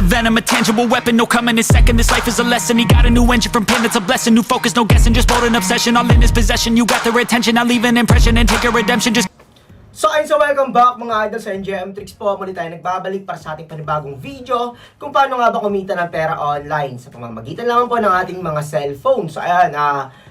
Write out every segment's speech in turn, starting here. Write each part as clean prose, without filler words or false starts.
venom, a tangible weapon, no coming in second. This life is a lesson. He got a new engine from pain, that's a blessing. New focus, no guessing, just bold and obsession. All in his possession, you got their attention. I'll leave an impression and take a redemption. Just So ayun, so welcome back mga idol sa NGM Tricks po. Muli tayo nagbabalik para sa ating panibagong video kung paano nga ba kumita ng pera online sa pamamagitan lamang po ng ating mga cellphone. So ayan,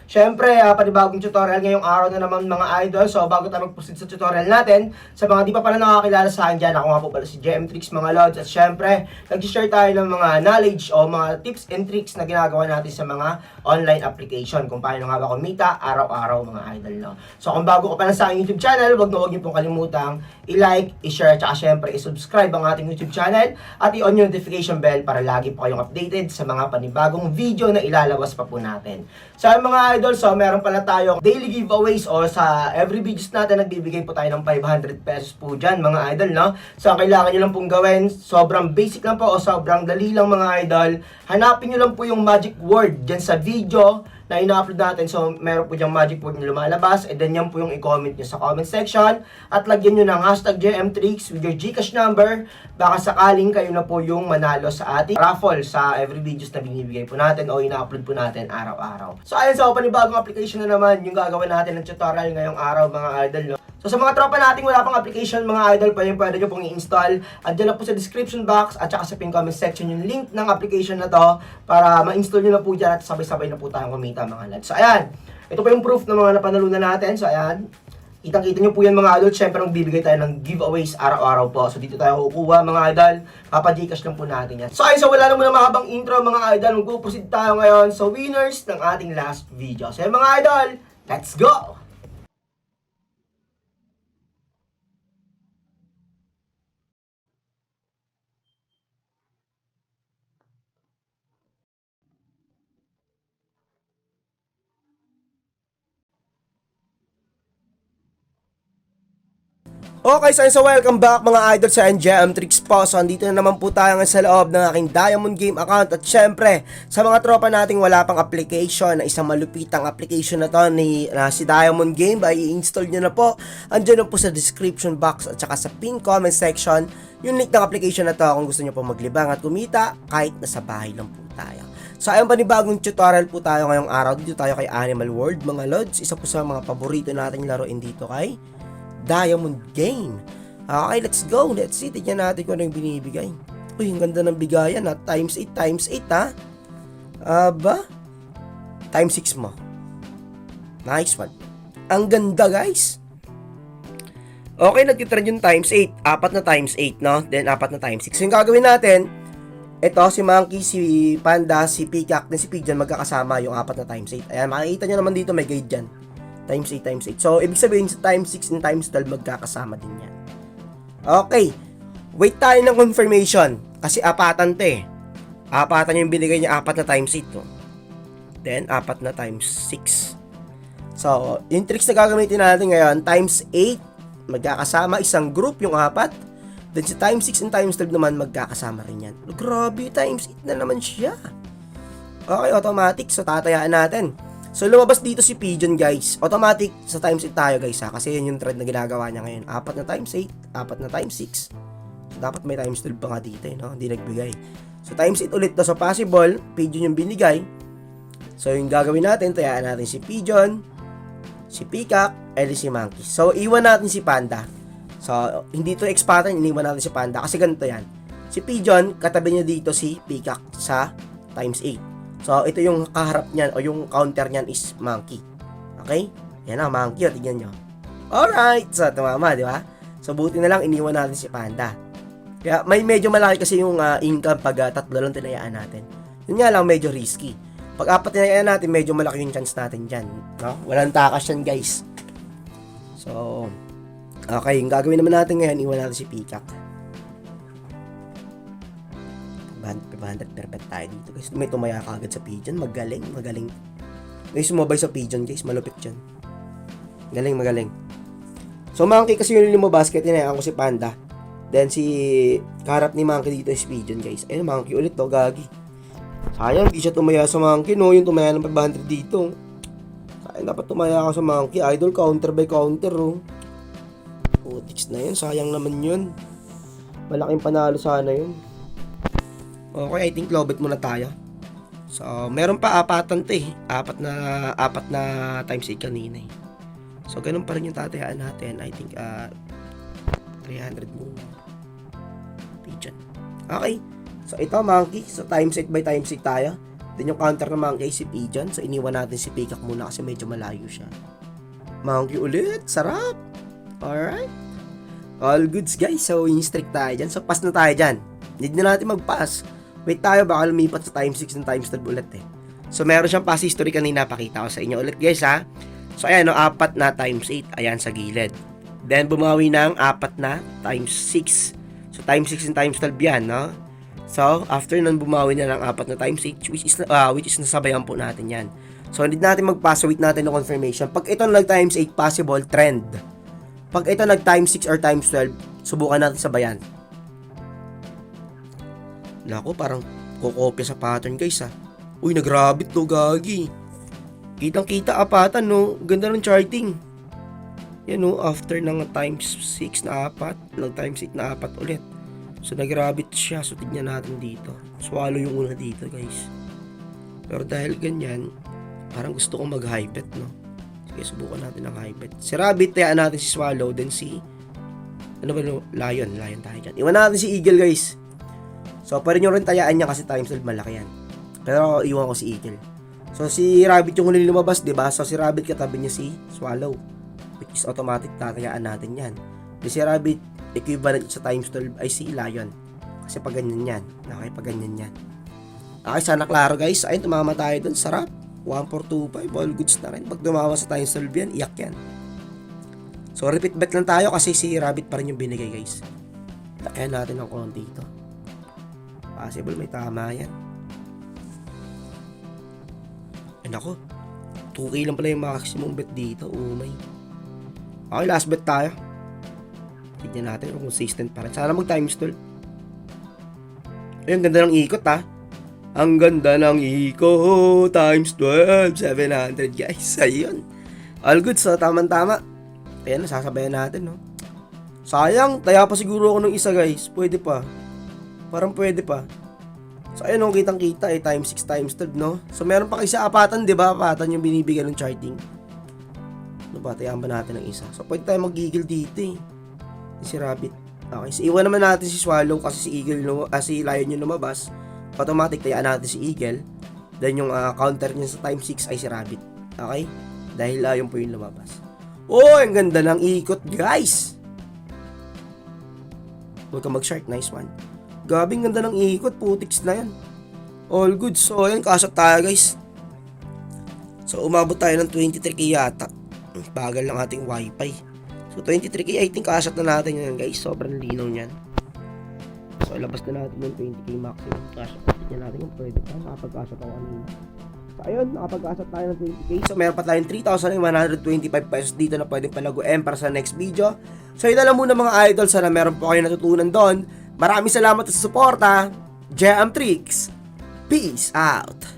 syempre, panibagong tutorial ngayong araw na naman mga idol. So bago tayo mag-proceed sa tutorial natin, sa mga di pa pala nakakilala sa akin dyan, ako nga po pala si GM Tricks mga lods. At syempre, nag-share tayo ng mga knowledge o mga tips and tricks na ginagawa natin sa mga online application kung paano nga ba kumita araw-araw mga idol, no? So kung bago ka pa lang sa aking YouTube channel, wag niyo pong kalimutang i-like, i-share, at syempre i-subscribe ang ating YouTube channel at i-on yung notification bell para lagi po kayong updated sa mga panibagong video na ilalabas pa po natin. So mga idol, so meron pala tayong daily giveaways o sa every videos natin nagbibigay po tayo ng 500 pesos po dyan mga idol, no? So ang kailangan nyo lang pong gawin, sobrang basic lang po o sobrang dali lang mga idol. Hanapin nyo lang po yung magic word dyan sa video na ina-upload natin. So, meron po diyang magic word na lumalabas. And then, yan po yung i-comment nyo sa comment section. At lagyan nyo ng hashtag GMTricks with your Gcash number. Baka sakaling kayo na po yung manalo sa ating raffle sa every videos na binibigay po natin o ina-upload po natin araw-araw. So, ayun, sa panibagong application na naman yung gagawin natin ng tutorial ngayong araw mga idol, no? So, sa mga tropa natin wala pang application mga idol, pwede nyo pong i-install. Andiyan lang po sa description box at saka sa pin comment section yung link ng application na to para ma-install nyo na po dyan at sabay-sabay na po tayong kumita mga lads. So, ayan. Ito po yung proof ng mga napanalunan natin. So, ayan. Kitang-kita nyo po yan mga idol. Siyempre, bibigay tayo ng giveaways araw-araw po. So, dito tayo kukuha mga idol. Papa-Gcash lang po natin yan. So, ayun. So, wala na muna mahabang intro mga idol. Mag-proceed tayo ngayon sa winners ng ating last video. So, ayan, mga idol. Let's go! Okay, so welcome back mga idol sa NGM Tricks po. So, andito na naman po tayo sa loob ng aking Diamond Game account. At syempre, sa mga tropa nating wala pang application, na isang malupitang application na to si Diamond Game, i-install nyo na po. Andiyan na po sa description box at saka sa pin comment section yung link ng application na to kung gusto nyo po maglibang at kumita kahit nasa bahay lang po tayo. So, ayun, panibagong tutorial po tayo ngayong araw. Dito tayo kay Animal World mga lods. Isa po sa mga paborito nating laruin dito kay Diamond Game. Okay, let's go. Let's see. Tignan natin kung ano yung binibigay. Uy, ang ganda ng bigayan ha. Times 8, times 8 ha. Aba? Times 6 mo. Nice one. Ang ganda guys. Okay, nagtitrend yung times 8. Apat na times 8, no? Then, apat na times 6. So, yung gagawin natin, ito, si Monkey, si Panda, si Peacock, then si Pigeon, magkakasama yung apat na times 8. Ayan, makikita nyo naman dito, may guide dyan. Times 8, times 8. So, ibig sabihin sa times 6 and times 12, magkakasama din yan. Okay. Wait tayo ng confirmation. Kasi apatan to eh. Apatan yung binigay niya, apat na times 8 to. Then, apat na times 6. So, yung tricks na gagamitin natin ngayon, times 8, magkakasama, isang group yung apat. Then, sa times 6 and times 12 naman, magkakasama rin yan. Grabe, times 8 na naman siya. Okay, automatic. So, tatayaan natin. So, lumabas dito si Pigeon, guys. Automatic sa times 8 tayo, guys, ha? Kasi yun yung trend na ginagawa niya ngayon. Apat na times 8, apat na times 6. So, dapat may times 12 pa nga dito, eh, no? Hindi nagbigay. So, times 8 ulit to. So, possible, Pigeon yung binigay. So, yung gagawin natin, tayaan natin si Pigeon, si Peacock, and si Monkey. So, iwan natin si Panda. So, hindi to X pattern, iniwan natin si Panda. Kasi ganito yan. Si Pigeon, katabi niya dito si Peacock sa times 8. So, ito yung kaharap niyan o yung counter niyan is Monkey. Okay? Yan na, Monkey. O, tignan nyo. Alright. So, tumama, di ba? So, buti na lang iniwan natin si Panda. Kaya, may medyo malaki kasi yung income pag tatlo lang tinayaan natin. Yun nga lang, medyo risky. Pag apat tinayaan natin, medyo malaki yung chance natin dyan. No? Walang takas yan, guys. So, okay. Yung gagawin naman natin ngayon, iwan natin si Peacock. 500 perfect tayo dito guys. May tumaya kagad sa Pigeon. Magaling. May sumabay sa Pigeon guys. Malupit dyan. Magaling. So Monkey kasi yung lumabas. Kaya tinayaan ko si Panda. Then si karap ni Monkey dito is Pigeon guys. Ayun, Monkey ulit to. Gagi. Sayang di siya tumaya sa Monkey, no? Yung tumaya ng 500 dito. Sayang dapat tumaya ako sa Monkey. Idol counter by counter, oh. Putix na yun. Sayang naman yun. Malaking panalo sana yun. Okay, I think lobet muna tayo. So, meron pa apatan to eh. Apat na times 8 kanina eh. So, ganun pa rin yung tatayaan natin. I think 300 muna. Pigeon. Okay. So, ito monkey. So, times 8 by times 8 tayo. Then yung counter ng monkey si pigeon. So, iniwan natin si peacock muna kasi medyo malayo siya. Monkey ulit. Sarap. Alright. All goods guys. So, in-strict tayo dyan. So, pass na tayo dyan. Need na natin mag-pass. Wait tayo, baka lumipat sa times 6 and times 12 ulit eh. So, meron siyang pass history kanina. Pakita ko sa inyo ulit guys ha. So, ayan, no, 4 na times 8. Ayan, sa gilid. Then, bumawi ng 4 na times 6. So, times 6 and times 12 yan, no? So, after nun, bumawi na ng 4 na times 8, which is nasabayan po natin yan. So, hindi natin mag-pass. Wait natin ng confirmation. Pag ito nag-times 8, possible, trend. Pag ito nag-times 6 or times 12, subukan natin sabayan. Nako, parang kukopya sa pattern guys ha. Uy, nagrabit to, gagi. Kitang-kita apatan no. Ganda ng charting. Yan no, after ng times 6 na 4, nag-times 8 na 4 ulit. So, nagrabit siya. So, tignan natin dito. Swallow yung una dito guys. Pero dahil ganyan, parang gusto kong mag-high bet no. Sige, subukan natin ng high bet. Si rabbit, tayaan natin si swallow. Then si, ano ba no? Lion tayo dyan. Iwan natin si eagle guys. So, pa rin yung rin tayaan niya kasi times 12 malaki yan. Pero, iwan ko si eagle. So, si rabbit yung huli lumabas, diba? So, si rabbit katabi niya si swallow. Which is automatic, tatayaan natin yan. Si rabbit, equivalent sa times 12 ay si lion. Kasi pag ganyan yan. Okay, pag ganyan yan. Okay, sana klaro guys. Ayun, tumama tayo dun. Sarap. 1425, all goods na rin. Pag tumawa sa times 12 yan, iyak yan. So, repeat bet lang tayo kasi si rabbit pa rin yung binigay guys. Lakayan natin ng konti ito. Possible, may tama yan. Ay nako, 2K lang pala yung maximum bet dito. Umay. Okay, last bet tayo. Tignan natin kung consistent pa rin. Sana mag times 12. Ayun, ganda ng ikot ha. Ang ganda ng ikot. Times 12. 700 guys. Ayun. All good. So, tama-tama. Ayan, nasasabayan natin no. Sayang, taya pa siguro ako ng isa guys. Pwede pa. Parang pwede pa. So, ayun, no, kitang-kita eh, times 6 times 12, no? So, meron pa isa apatan, di ba? Apatan yung binibigyan ng charting. Ano ba? Tayaan ba natin ng isa? So, pwede tayo mag-eagle dito eh. Si rabbit. Okay, so iwan naman natin si swallow kasi si eagle, si lion yung lumabas. Automatic, tayaan natin si eagle. Then, yung counter niya sa times 6 ay si rabbit. Okay? Dahil lion po yung lumabas. Oh, ang ganda ng ikot, guys! Huwag ka mag-shark. Nice one. Gabing ganda ng ikot, putiks na yan. All good. So, ayan, kasat tayo guys. So, umabot tayo ng 23k yata. Bagal ng ating wifi. So, 23k, I think kasat na natin yan guys. Sobrang linaw niyan. So, ilabas na natin yung 20k maximum. Kasat natin yung pwede pa. Nakapag-kasat ako kanina. So, ayun, nakapag-kasat tayo ng 20k. So, meron pa tayong 3,125 pesos dito na pwedeng palaguin para sa next video. So, yun na lang muna mga idol. Sana meron po kayo natutunan doon. Maraming salamat sa suporta. JM Tricks. Peace out.